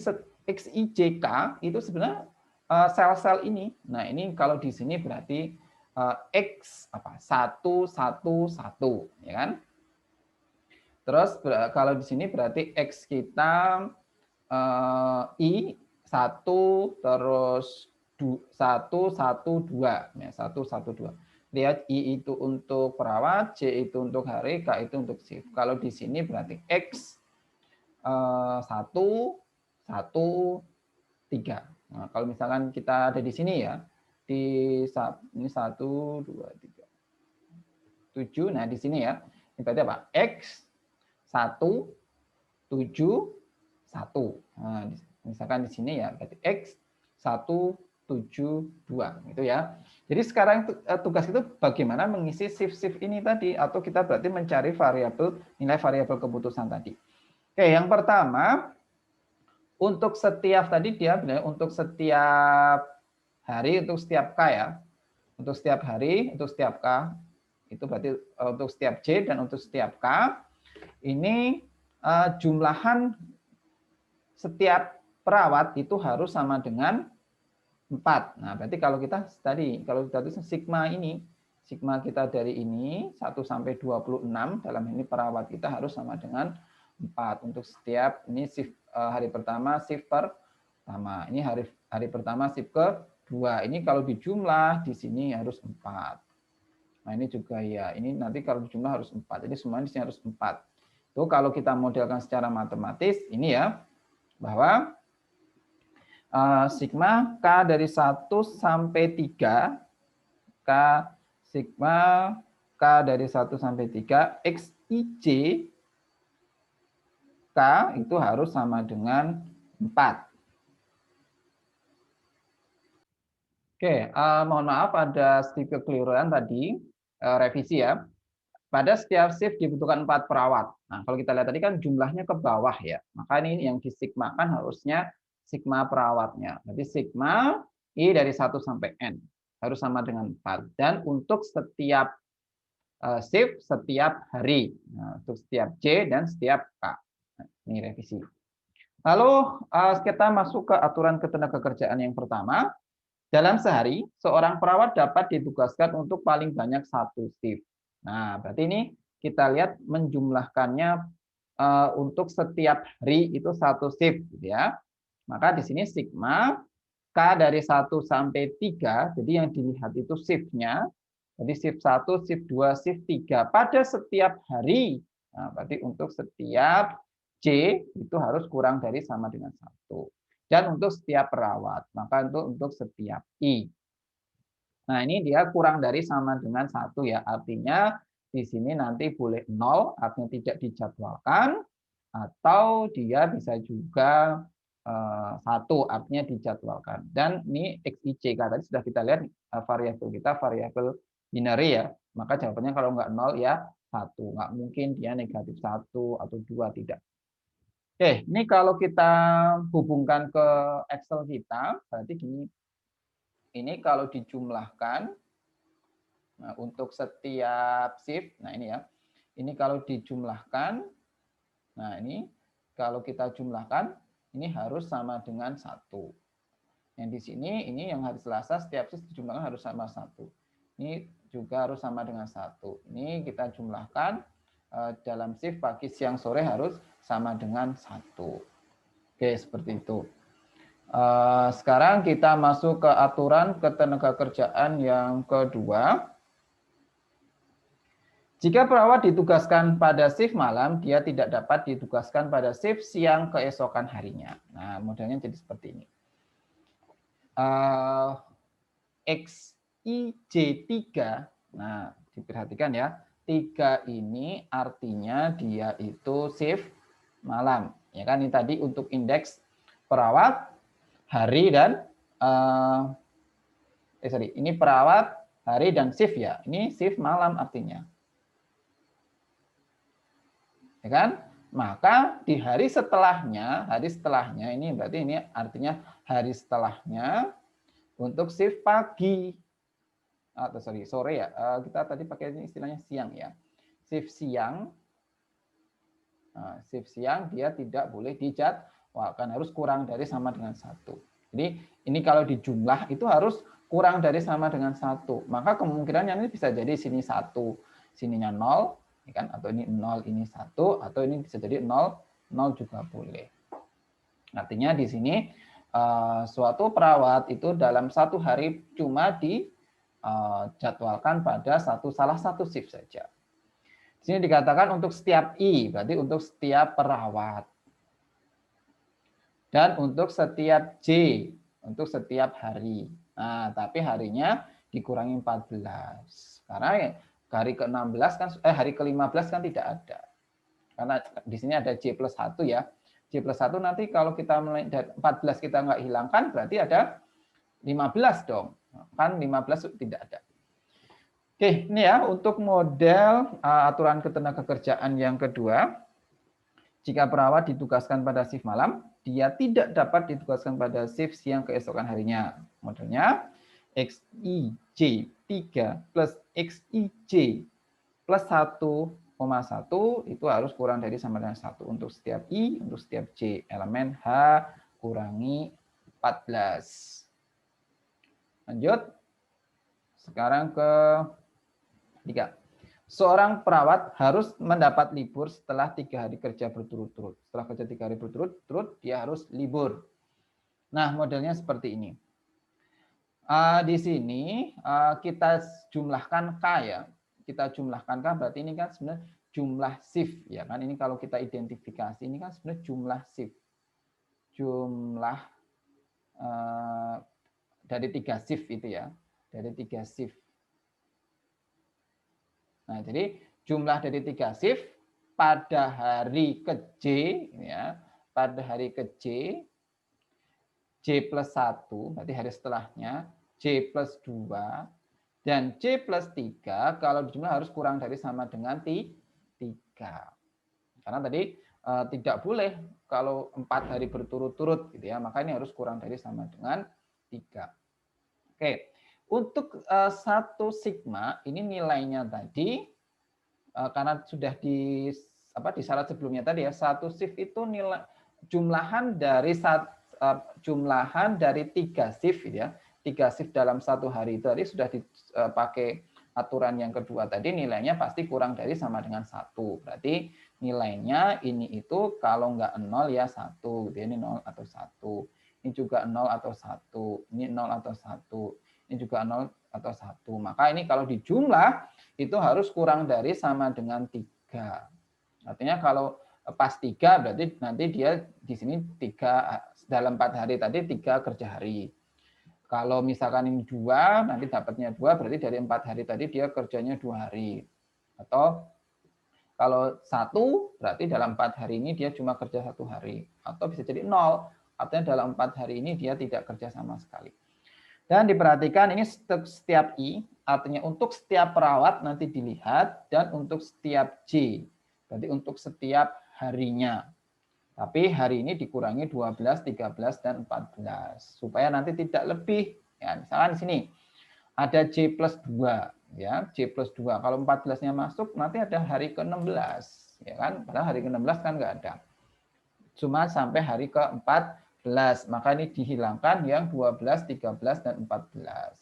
XIJK itu sebenarnya sel-sel ini. Nah, ini kalau di sini berarti X apa 111 ya kan? Terus kalau di sini berarti X kita I 1 terus 112 ya 112. Lihat I itu untuk perawat, J itu untuk hari, K itu untuk shift. Kalau di sini berarti X 1 1 3. Nah, kalau misalkan kita ada di sini ya, di ini 1 2 3 7. Nah, di sini ya. Ini berarti apa? X 1 7 1. Nah, misalkan di sini ya berarti X 172 gitu ya. Jadi sekarang tugas itu bagaimana mengisi shift-shift ini tadi, atau kita berarti mencari variabel nilai variabel keputusan tadi. Oke, yang pertama untuk setiap tadi dia bilang untuk setiap hari, untuk setiap K ya. Untuk setiap hari, untuk setiap K itu berarti untuk setiap J dan untuk setiap K ini jumlahan setiap perawat itu harus sama dengan 4. Nah, berarti kalau kita tadi, kalau kita tulis sigma ini, sigma kita dari ini 1 sampai 26, dalam ini perawat kita harus sama dengan 4 untuk setiap ini shift hari pertama, shift pertama. Ini hari pertama, shift kedua. Ini kalau dijumlah di sini harus 4. Nah, ini juga ya. Ini nanti kalau dijumlah harus 4. Jadi semuanya di sini harus 4. Itu kalau kita modelkan secara matematis, ini ya, bahwa sigma K dari 1 sampai 3, K sigma K dari 1 sampai 3, XIJ K itu harus sama dengan 4. Oke, mohon maaf ada sedikit kekeliruan tadi, revisi ya. Pada setiap shift dibutuhkan 4 perawat. Nah, kalau kita lihat tadi kan jumlahnya ke bawah ya. Maka ini yang disigmakan harusnya sigma perawatnya. Berarti sigma I dari 1 sampai N harus sama dengan 4. Dan untuk setiap shift, setiap hari. Nah, untuk setiap J dan setiap K. Nah, ini revisi. Lalu kita masuk ke aturan ketenagakerjaan yang pertama. Dalam sehari, seorang perawat dapat ditugaskan untuk paling banyak 1 shift. Nah, berarti ini kita lihat menjumlahkannya untuk setiap hari itu 1 shift, gitu ya. Maka di sini sigma K dari 1 sampai 3, jadi yang dilihat itu shift-nya. Jadi shift 1, shift 2, shift 3 pada setiap hari. Nah, berarti untuk setiap J itu harus kurang dari sama dengan 1. Dan untuk setiap perawat, maka untuk setiap I. Nah, ini dia kurang dari sama dengan 1 ya. Artinya di sini nanti boleh 0, artinya tidak dijadwalkan, atau dia bisa juga 1, artinya dijadwalkan. Dan ini XIJK tadi sudah kita lihat variabel kita variabel binary ya. Maka jawabannya kalau nggak 0 ya 1. Nggak mungkin dia negatif 1 atau 2, tidak. Oke, ini kalau kita hubungkan ke Excel kita, berarti gini. Ini kalau dijumlahkan, nah untuk setiap shift, nah ini ya. Ini kalau dijumlahkan, nah ini kalau kita jumlahkan, ini harus sama dengan 1. Yang di sini, ini yang hari Selasa, setiap shift dijumlahkan harus sama 1. Ini juga harus sama dengan 1. Ini kita jumlahkan, dalam shift pagi, siang, sore harus sama dengan 1. Oke, seperti itu. Sekarang kita masuk ke aturan ketenagakerjaan yang kedua. Jika perawat ditugaskan pada shift malam, dia tidak dapat ditugaskan pada shift siang keesokan harinya. Nah, modelnya jadi seperti ini. XIJ3, nah diperhatikan ya, 3 ini artinya dia itu shift malam. Ya kan, ini tadi untuk indeks perawat, hari dan ini perawat, hari dan shift ya. Ini shift malam artinya. Ya kan? Maka di hari setelahnya ini berarti ini artinya hari setelahnya untuk shift pagi atau sore ya. Kita tadi pakai istilahnya siang ya. Shift siang. Nah, shift siang dia tidak boleh dijadwalkan, harus kurang dari sama dengan 1. Jadi ini kalau dijumlah itu harus kurang dari sama dengan 1. Maka kemungkinannya ini bisa jadi sini 1, sininya 0, ya kan? Atau ini 0, ini 1, atau ini bisa jadi 0, 0 juga boleh. Artinya di sini suatu perawat itu dalam satu hari cuma dijadwalkan pada salah satu shift saja. Di sini dikatakan untuk setiap I, berarti untuk setiap perawat. Dan untuk setiap J, untuk setiap hari. Nah, tapi harinya dikurangi 14. Karena hari ke-16 kan hari ke-15 kan tidak ada. Karena di sini ada J plus 1 ya. J plus 1 nanti kalau kita mulai dari 14 kita nggak hilangkan berarti ada 15 dong. Kan 15 tidak ada. Oke, ini ya untuk model aturan ketenagakerjaan yang kedua. Jika perawat ditugaskan pada shift malam, dia tidak dapat ditugaskan pada shift siang keesokan harinya. Modelnya XIJ 3 plus XIJ plus 1,1 itu harus kurang dari sama dengan 1 untuk setiap I, untuk setiap J. Elemen H kurangi 14. Lanjut. Sekarang ke 3. Seorang perawat harus mendapat libur setelah 3 hari kerja berturut-turut. Setelah kerja 3 hari berturut-turut, dia harus libur. Nah, modelnya seperti ini. Di sini kita jumlahkan K ya. Kita jumlahkan K berarti ini kan sebenarnya jumlah shift ya kan. Ini kalau kita identifikasi ini kan sebenarnya jumlah shift. Jumlah dari 3 shift itu ya. Dari 3 shift. Nah, jadi jumlah dari 3 shift pada hari ke-J, ya, pada hari ke-J, J plus 1, berarti hari setelahnya, J plus 2, dan J plus 3, kalau dijumlah harus kurang dari sama dengan 3. Karena tadi tidak boleh kalau 4 hari berturut-turut, gitu ya, maka ini harus kurang dari sama dengan 3. Oke. Untuk 1 sigma ini nilainya tadi karena sudah di syarat sebelumnya tadi ya, 1 shift itu nilai jumlahan dari 3 shift ya. 3 shift dalam 1 hari itu tadi sudah dipakai aturan yang kedua tadi, nilainya pasti kurang dari sama dengan 1. Berarti nilainya ini itu kalau enggak 0 ya 1, ini 0 atau 1. Ini juga 0 atau 1, ini 0 atau 1. Ini juga 0 atau 1. Maka ini kalau dijumlah itu harus kurang dari sama dengan 3. Artinya kalau pas 3 berarti nanti dia di sini 3 dalam 4 hari tadi 3 kerja hari. Kalau misalkan ini 2, nanti dapatnya 2 berarti dari 4 hari tadi dia kerjanya 2 hari. Atau kalau 1 berarti dalam 4 hari ini dia cuma kerja 1 hari. Atau bisa jadi 0, artinya dalam 4 hari ini dia tidak kerja sama sekali. Dan diperhatikan ini setiap I, artinya untuk setiap perawat nanti dilihat, dan untuk setiap J, berarti untuk setiap harinya. Tapi hari ini dikurangi 12, 13, dan 14. Supaya nanti tidak lebih. Ya, misalkan di sini ada J plus 2. Ya, J plus 2. Kalau 14-nya masuk, nanti ada hari ke-16. Ya kan? Padahal hari ke-16 kan nggak ada. Cuma sampai hari ke-14. Maka ini dihilangkan yang 12, 13, dan 14.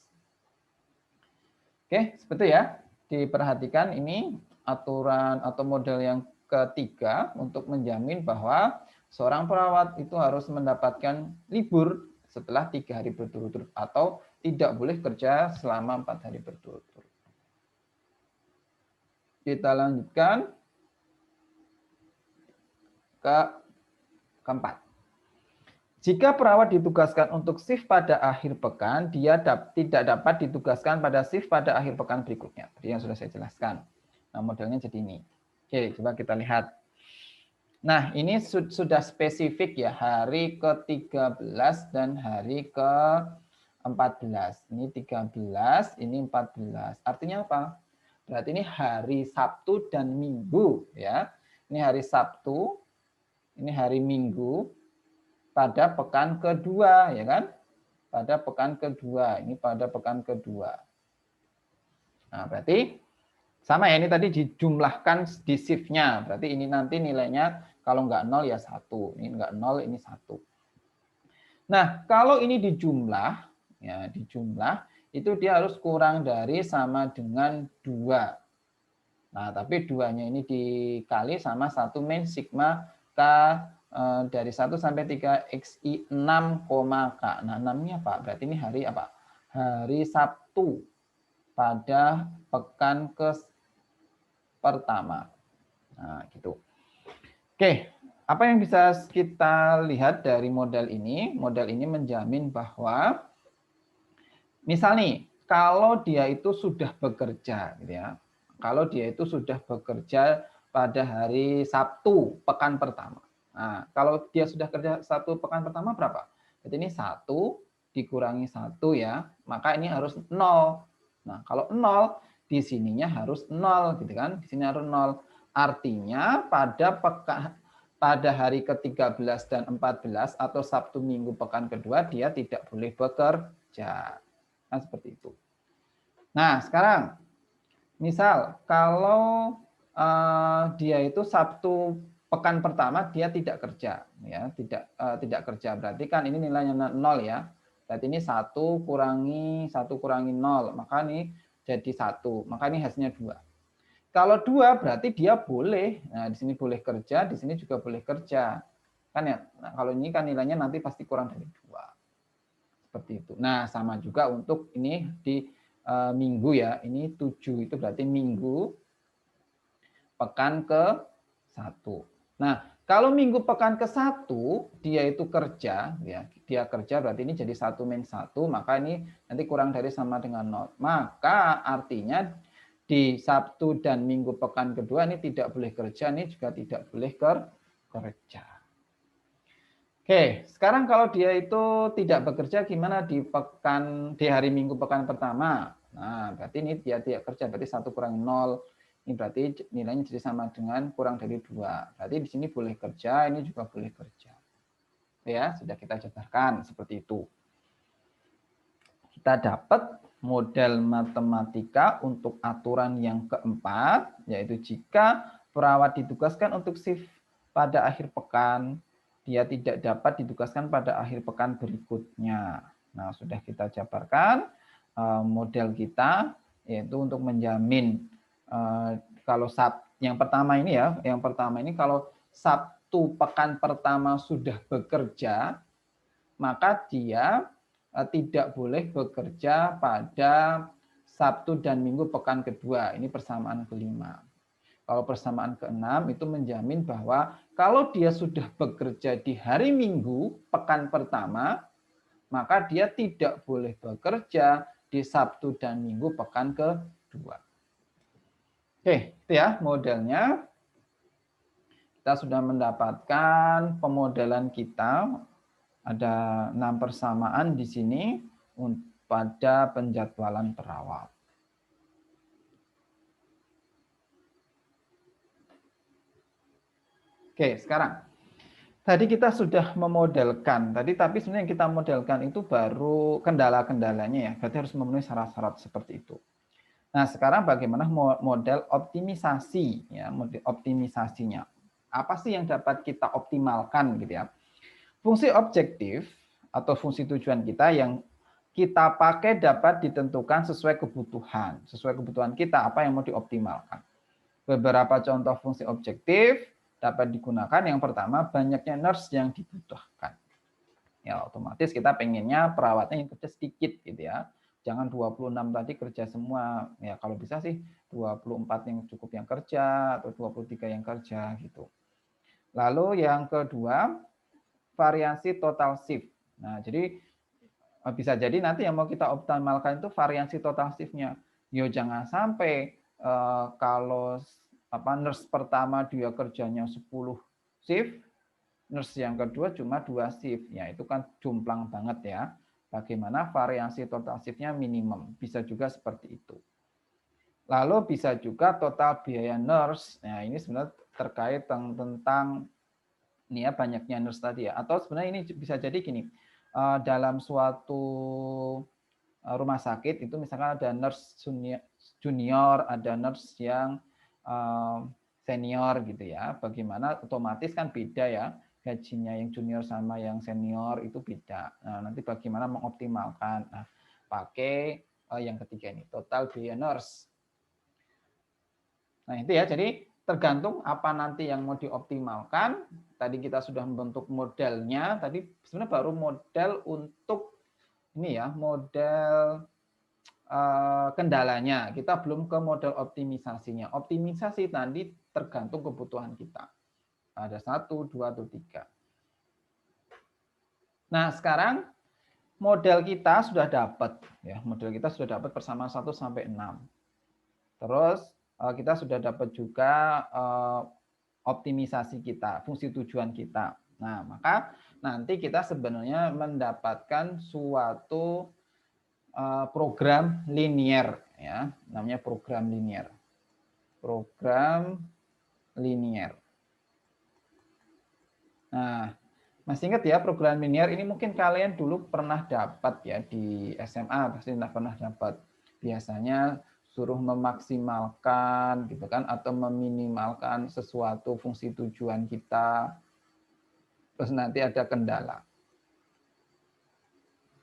Oke, seperti ya. Diperhatikan ini aturan atau model yang ketiga untuk menjamin bahwa seorang perawat itu harus mendapatkan libur setelah 3 hari berturut-turut atau tidak boleh kerja selama 4 hari berturut-turut. Kita lanjutkan ke keempat. Jika perawat ditugaskan untuk shift pada akhir pekan, dia tidak dapat ditugaskan pada shift pada akhir pekan berikutnya. Tadi yang sudah saya jelaskan. Nah, modelnya jadi ini. Oke, coba kita lihat. Nah, ini sudah spesifik ya, hari ke-13 dan hari ke 14. Ini 13, ini 14. Artinya apa? Berarti ini hari Sabtu dan Minggu ya. Ini hari Sabtu, ini hari Minggu pada pekan kedua ya kan? Pada pekan kedua, ini pada pekan kedua. Nah, berarti sama ya, ini tadi dijumlahkan di shift-nya. Berarti ini nanti nilainya kalau nggak 0 ya 1. Ini nggak 0, ini 1. Nah, kalau ini dijumlah, ya dijumlah, itu dia harus kurang dari sama dengan 2. Nah, tapi 2-nya ini dikali sama 1 min sigma K dari 1 sampai 3 XI 6, K. Nah, 6-nya apa? Berarti ini hari apa? Hari Sabtu pada pekan pertama. Nah, gitu. Oke, apa yang bisa kita lihat dari model ini? Model ini menjamin bahwa misal nih, kalau dia itu sudah bekerja gitu ya. Kalau dia itu sudah bekerja pada hari Sabtu pekan pertama. Nah, kalau dia sudah kerja satu pekan pertama berapa? Jadi ini 1 dikurangi 1 ya, maka ini harus 0. Nah, kalau 0 di sininya harus 0 gitu kan. Di sini harus 0. Artinya pada hari ke-13 dan 14 atau Sabtu Minggu pekan kedua dia tidak boleh bekerja. Nah, seperti itu. Nah, sekarang misal kalau dia itu Sabtu pekan pertama dia tidak kerja ya, tidak kerja. Berarti kan ini nilainya 0 ya. Berarti ini 1 kurangi 0, maka ini jadi 1. Maka ini hasilnya 2. Kalau 2 berarti dia boleh. Nah, di sini boleh kerja, di sini juga boleh kerja. Kan ya. Nah, kalau ini kan nilainya nanti pasti kurang dari 2. Seperti itu. Nah, sama juga untuk ini di minggu ya. Ini 7 itu berarti minggu pekan ke-1. Nah, kalau minggu pekan ke-1 dia itu kerja ya. Dia kerja berarti ini jadi 1 min 1, maka ini nanti kurang dari sama dengan 0. Maka artinya di Sabtu dan Minggu pekan kedua ini tidak boleh kerja, ini juga tidak boleh kerja. Oke, sekarang kalau dia itu tidak bekerja gimana di hari Minggu pekan pertama? Nah, berarti ini dia tidak kerja, berarti 1 kurangi 0. Ini berarti nilainya jadi sama dengan kurang dari 2. Berarti di sini boleh kerja, ini juga boleh kerja. Ya, sudah kita jabarkan seperti itu. Kita dapat model matematika untuk aturan yang keempat, yaitu jika perawat ditugaskan untuk shift pada akhir pekan, dia tidak dapat ditugaskan pada akhir pekan berikutnya. Nah, sudah kita jabarkan model kita, yaitu untuk menjamin kalau yang pertama ini ya, kalau Sabtu pekan pertama sudah bekerja, maka dia tidak boleh bekerja pada Sabtu dan Minggu pekan kedua. Ini persamaan kelima. Kalau persamaan keenam itu menjamin bahwa kalau dia sudah bekerja di hari Minggu pekan pertama, maka dia tidak boleh bekerja di Sabtu dan Minggu pekan kedua. Oke, itu ya modelnya. Kita sudah mendapatkan pemodelan kita. Ada 6 persamaan di sini pada penjadwalan perawat. Oke, sekarang tadi kita sudah memodelkan tapi sebenarnya yang kita modelkan itu baru kendala-kendalanya ya. Berarti harus memenuhi syarat-syarat seperti itu. Nah, sekarang bagaimana model optimisasi ya, model optimisasinya. Apa sih yang dapat kita optimalkan gitu ya? Fungsi objektif atau fungsi tujuan kita yang kita pakai dapat ditentukan sesuai kebutuhan kita apa yang mau dioptimalkan. Beberapa contoh fungsi objektif dapat digunakan. Yang pertama, banyaknya nurse yang dibutuhkan. Ya, otomatis kita pengennya perawatnya yang kerja sedikit gitu ya. Jangan 26 tadi kerja semua. Ya, kalau bisa sih 24 yang cukup yang kerja atau 23 yang kerja gitu. Lalu yang kedua, variasi total shift. Nah, jadi bisa jadi nanti yang mau kita optimalkan itu variasi total shift-nya. Yo jangan sampai kalau nurse pertama dia kerjanya 10 shift, nurse yang kedua cuma 2 shift. Ya, itu kan jomplang banget ya. Bagaimana variasi total shift-nya minimum. Bisa juga seperti itu. Lalu bisa juga total biaya nurse. Nah, ini sebenarnya terkait tentang ini ya banyaknya nurse tadi ya. Atau sebenarnya ini bisa jadi gini, dalam suatu rumah sakit itu misalkan ada nurse junior, ada nurse yang senior gitu ya. Bagaimana otomatis kan beda ya gajinya yang junior sama yang senior itu beda. Nah, nanti bagaimana mengoptimalkan. Nah, pakai yang ketiga ini total biaya nurse. Nah, itu ya. Jadi tergantung apa nanti yang mau dioptimalkan. Tadi kita sudah membentuk modelnya. Tadi sebenarnya baru model untuk ini ya, model kendalanya. Kita belum ke model optimisasinya. Optimisasi tadi tergantung kebutuhan kita. Ada 1, 2, atau 3. Nah, sekarang model kita sudah dapat. Ya, model kita sudah dapat persamaan 1 sampai 6. Terus kita sudah dapat juga optimisasi kita, fungsi tujuan kita. Nah, maka nanti kita sebenarnya mendapatkan suatu program linier, ya, namanya program linier. Program linier. Nah, masih ingat ya program linier ini mungkin kalian dulu pernah dapat ya di SMA, pasti pernah dapat. Biasanya suruh memaksimalkan gitu kan atau meminimalkan sesuatu fungsi tujuan kita. Terus nanti ada kendala.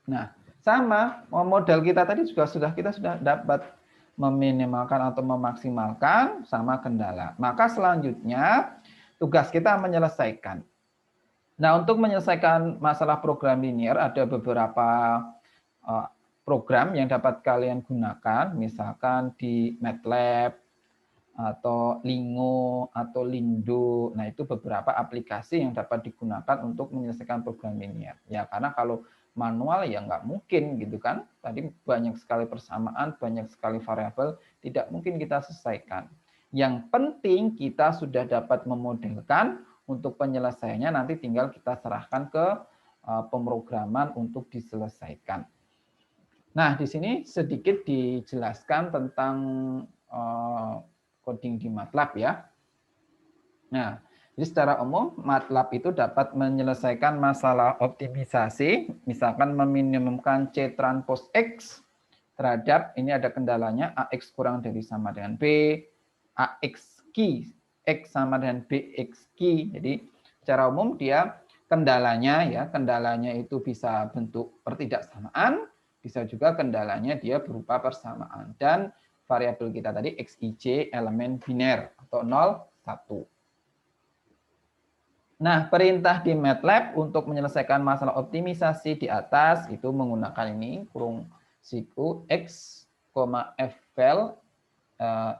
Nah, sama model kita tadi kita sudah dapat meminimalkan atau memaksimalkan sama kendala. Maka selanjutnya tugas kita menyelesaikan. Nah, untuk menyelesaikan masalah program linier ada beberapa program yang dapat kalian gunakan, misalkan di MATLAB atau Lingo atau Lindo. Nah, itu beberapa aplikasi yang dapat digunakan untuk menyelesaikan program linier. Ya, karena kalau manual ya nggak mungkin gitu kan. Tadi banyak sekali persamaan, banyak sekali variabel, tidak mungkin kita selesaikan. Yang penting kita sudah dapat memodelkan, untuk penyelesaiannya nanti tinggal kita serahkan ke pemrograman untuk diselesaikan. Nah, di sini sedikit dijelaskan tentang coding di MATLAB ya. Nah, jadi secara umum MATLAB itu dapat menyelesaikan masalah optimisasi, misalkan meminimumkan C transpose X terhadap, ini ada kendalanya, AX kurang dari sama dengan B, AX key, X sama dengan BX key. Jadi secara umum dia kendalanya ya, kendalanya itu bisa bentuk pertidaksamaan, bisa juga kendalanya dia berupa persamaan. Dan variabel kita tadi XIJ elemen biner atau 0, 1. Nah, perintah di MATLAB untuk menyelesaikan masalah optimisasi di atas itu menggunakan ini kurung siku x, fval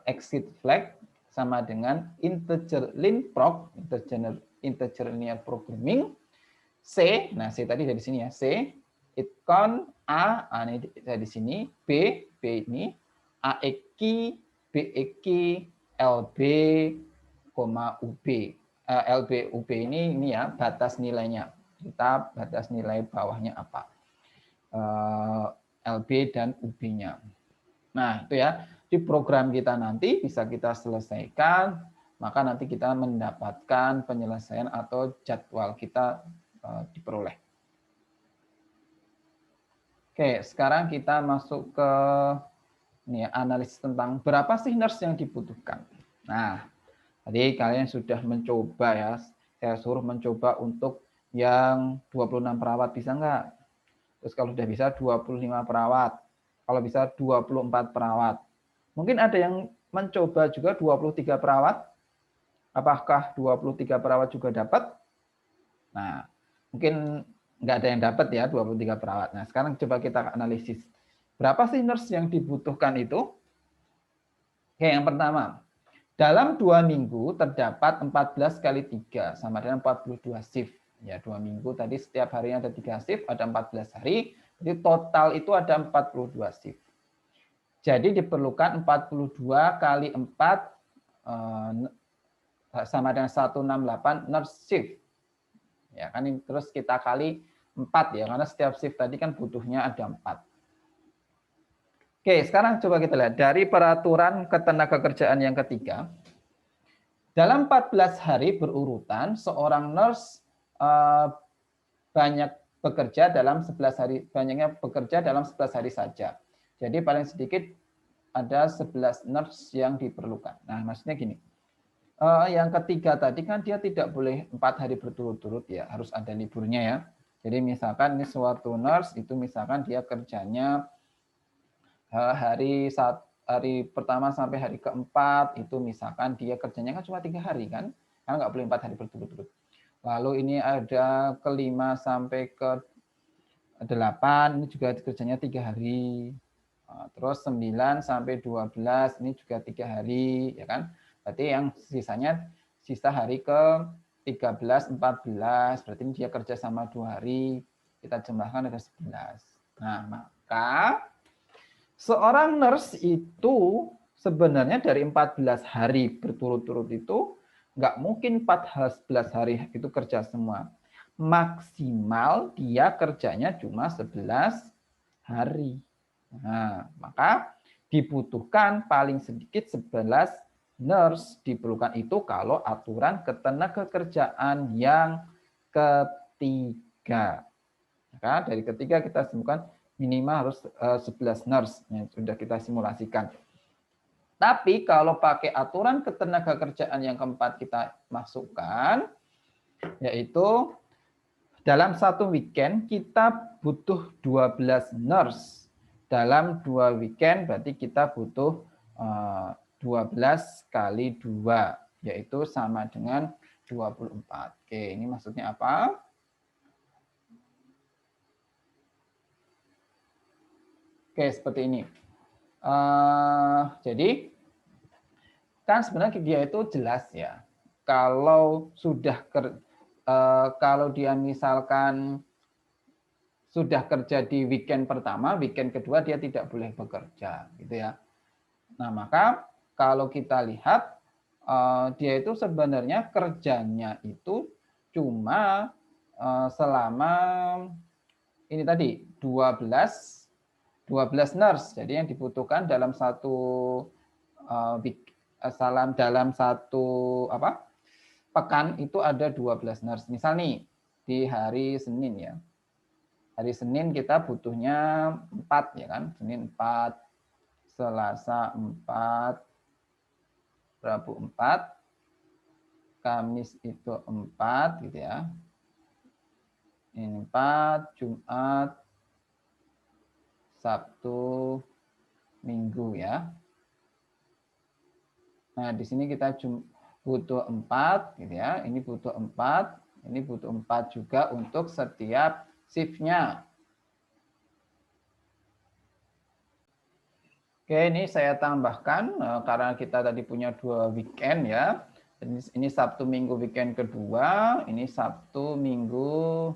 exit flag sama dengan integer linprog, integer linear programming, C, nah C tadi dari sini ya, C, itcon, A ini dari sini, B ini, AEQ, BEQ, LB, UB. LB, UB ini ya batas nilainya. Kita batas nilai bawahnya apa. LB dan UB-nya. Nah, itu ya. Di program kita nanti bisa kita selesaikan, maka nanti kita mendapatkan penyelesaian atau jadwal kita diperoleh. Oke, sekarang kita masuk ke ini ya, analisis tentang berapa sih nurse yang dibutuhkan. Nah, tadi kalian sudah mencoba ya, saya suruh mencoba untuk yang 26 perawat, bisa nggak? Terus kalau sudah bisa 25 perawat, kalau bisa 24 perawat. Mungkin ada yang mencoba juga 23 perawat. Apakah 23 perawat juga dapat? Nah, mungkin nggak ada yang dapat ya 23 perawat. Nah, sekarang coba kita analisis. Berapa sih nurse yang dibutuhkan itu? Oke, yang pertama, dalam 2 minggu terdapat 14 kali 3 sama dengan 42 shift. Ya, 2 minggu tadi setiap harinya ada 3 shift, ada 14 hari. Jadi total itu ada 42 shift. Jadi diperlukan 42 kali 4 sama dengan 168 nurse shift. Ya kan, terus kita kali 4 ya, karena setiap shift tadi kan butuhnya ada 4. Oke, sekarang coba kita lihat dari peraturan ketenagakerjaan yang ketiga. Dalam 14 hari berurutan, seorang nurse banyak bekerja dalam 11 hari, banyaknya bekerja dalam 11 hari saja. Jadi paling sedikit ada 11 nurse yang diperlukan. Nah, maksudnya gini. Yang ketiga tadi kan dia tidak boleh 4 hari berturut-turut ya, harus ada liburnya ya. Jadi misalkan ini suatu nurse itu misalkan dia kerjanya hari pertama sampai hari keempat itu misalkan dia kerjanya kan cuma 3 hari kan, karena nggak boleh 4 hari berturut-turut. Lalu ini ada ke-5 sampai ke-8 ini juga kerjanya 3 hari. Terus 9 sampai 12 ini juga 3 hari ya kan. Berarti yang sisanya sisa hari ke-13, 14 berarti ini dia kerja sama 2 hari, kita jumlahkan ada 11. Nah, maka seorang nurse itu sebenarnya dari 14 hari berturut-turut itu nggak mungkin 11 hari itu kerja semua. Maksimal dia kerjanya cuma 11 hari. Nah, maka dibutuhkan paling sedikit 11 nurse. Diperlukan itu kalau aturan ketenagakerjaan yang ketiga. Maka dari ketiga kita temukan minimal harus 11 nurse yang sudah kita simulasikan. Tapi kalau pakai aturan ketenagakerjaan yang keempat kita masukkan, yaitu dalam satu weekend kita butuh 12 nurse. Dalam 2 weekend berarti kita butuh 12 kali 2, yaitu sama dengan 24. Oke, ini maksudnya apa? Oke, seperti ini. Jadi kan sebenarnya dia itu jelas ya. Kalau dia misalkan sudah kerja di weekend pertama, weekend kedua dia tidak boleh bekerja, gitu ya. Nah, maka kalau kita lihat dia itu sebenarnya kerjanya itu cuma selama ini tadi 12 nurse. Jadi yang dibutuhkan dalam satu pekan itu ada 12 nurse. Misal nih di hari Senin ya. Hari Senin kita butuhnya 4 ya kan. Senin 4, Selasa 4, Rabu 4, Kamis itu 4 gitu ya. Ini 4, Jumat, Sabtu, Minggu ya. Nah, di sini kita butuh 4 gitu ya. Ini butuh 4, ini butuh 4 juga untuk setiap shift-nya. Oke, ini saya tambahkan karena kita tadi punya 2 weekend ya. Ini Sabtu Minggu weekend kedua, ini Sabtu Minggu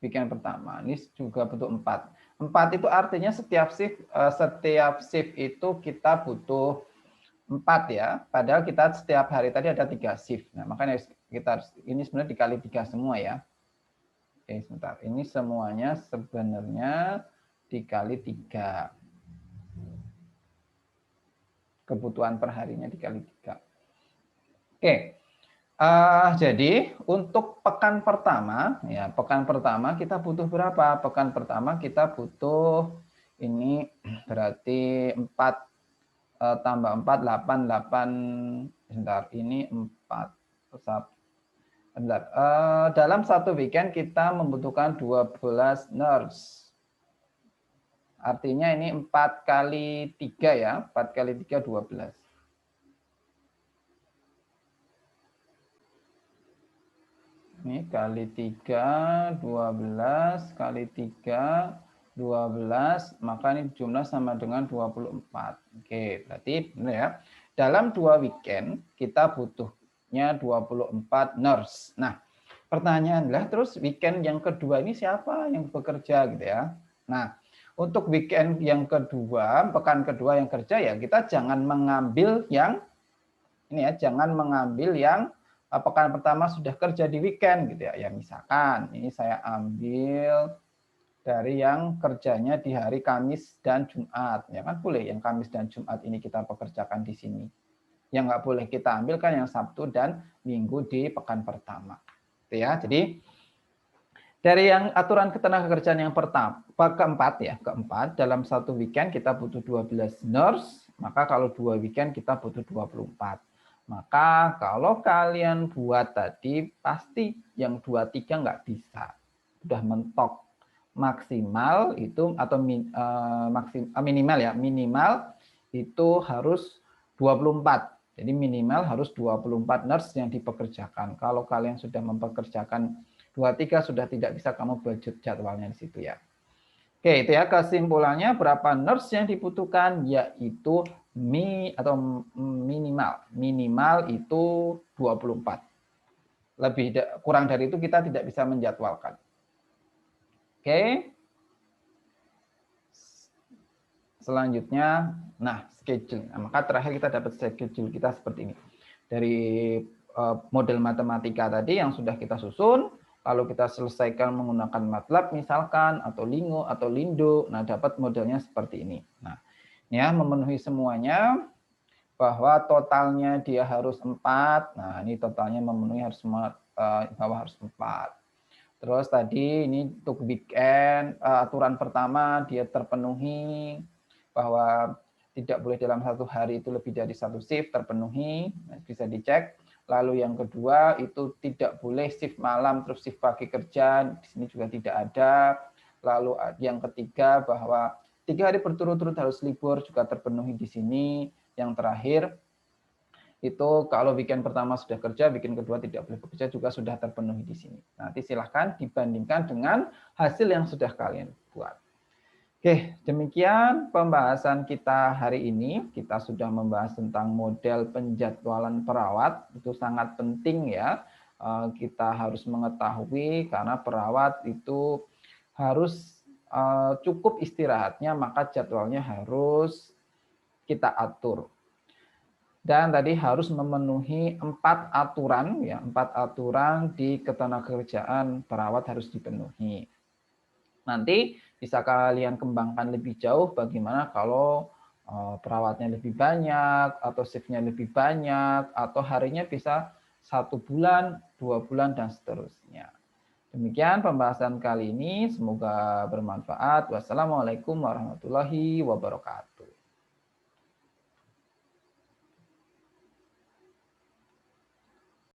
weekend pertama. Ini juga butuh 4. 4 itu artinya setiap shift itu kita butuh 4 ya. Padahal kita setiap hari tadi ada 3 shift. Nah, makanya kita ini sebenarnya dikali 3 semua ya. Oke, sebentar. Ini semuanya sebenarnya dikali 3. Kebutuhan perharinya dikali 3. Oke. Jadi untuk pekan pertama, ya pekan pertama kita butuh berapa? Pekan pertama kita butuh ini berarti 4 tambah 4, 8, 8, sebentar, ini 4. Bentar. Dalam satu weekend kita membutuhkan 12 nurse. Artinya ini 4 kali 3 ya, 4 kali 3, 12. Ini kali 3, 12, kali 3, 12, maka ini jumlah sama dengan 24. Oke, berarti benar ya. Dalam 2 weekend kita butuhnya 24 nurse. Nah, pertanyaan adalah terus weekend yang kedua ini siapa yang bekerja gitu ya. Nah, untuk weekend yang kedua, pekan kedua yang kerja ya kita jangan mengambil yang ini ya, jangan mengambil yang pekan pertama sudah kerja di weekend gitu ya. Ya misalkan ini saya ambil dari yang kerjanya di hari Kamis dan Jumat. Ya kan boleh yang Kamis dan Jumat ini kita pekerjakan di sini. Yang nggak boleh kita ambil kan yang Sabtu dan Minggu di pekan pertama. Gitu ya. Jadi dari yang aturan ketenagakerjaan yang keempat, dalam satu weekend kita butuh 12 nurse, maka kalau 2 weekend kita butuh 24. Maka kalau kalian buat tadi, pasti yang 23 nggak bisa. Sudah mentok. Maksimal itu atau minimal itu harus 24. Jadi minimal harus 24 nurse yang dipekerjakan. Kalau kalian sudah mempekerjakan 23 sudah tidak bisa kamu budget jadwalnya di situ ya. Oke, itu ya kesimpulannya berapa nurse yang dibutuhkan yaitu minimal itu 24. Kurang dari itu kita tidak bisa menjadwalkan. Oke. Selanjutnya, schedule. Maka terakhir kita dapat schedule kita seperti ini. Dari model matematika tadi yang sudah kita susun, kalau kita selesaikan menggunakan MATLAB misalkan, atau Lingo, atau Lindo, dapat modelnya seperti ini. Nah, ini ya, memenuhi semuanya, bahwa totalnya dia harus 4. Nah, ini totalnya memenuhi harus bahwa harus 4. Terus tadi ini untuk weekend, aturan pertama dia terpenuhi, bahwa tidak boleh dalam satu hari itu lebih dari 1 shift terpenuhi, bisa dicek. Lalu yang kedua itu tidak boleh shift malam terus shift pagi kerja, di sini juga tidak ada. Lalu yang ketiga bahwa 3 hari berturut-turut harus libur juga terpenuhi di sini. Yang terakhir itu kalau weekend pertama sudah kerja, weekend kedua tidak boleh bekerja juga sudah terpenuhi di sini. Nanti silahkan dibandingkan dengan hasil yang sudah kalian buat. Oke, demikian pembahasan kita hari ini. Kita sudah membahas tentang model penjadwalan perawat. Itu sangat penting ya. Kita harus mengetahui karena perawat itu harus cukup istirahatnya, maka jadwalnya harus kita atur. Dan tadi harus memenuhi 4 aturan ya, 4 aturan di ketenagakerjaan perawat harus dipenuhi. Nanti bisa kalian kembangkan lebih jauh bagaimana kalau perawatnya lebih banyak atau shift-nya lebih banyak atau harinya bisa 1 bulan, 2 bulan dan seterusnya. Demikian pembahasan kali ini, semoga bermanfaat. Wassalamualaikum warahmatullahi wabarakatuh.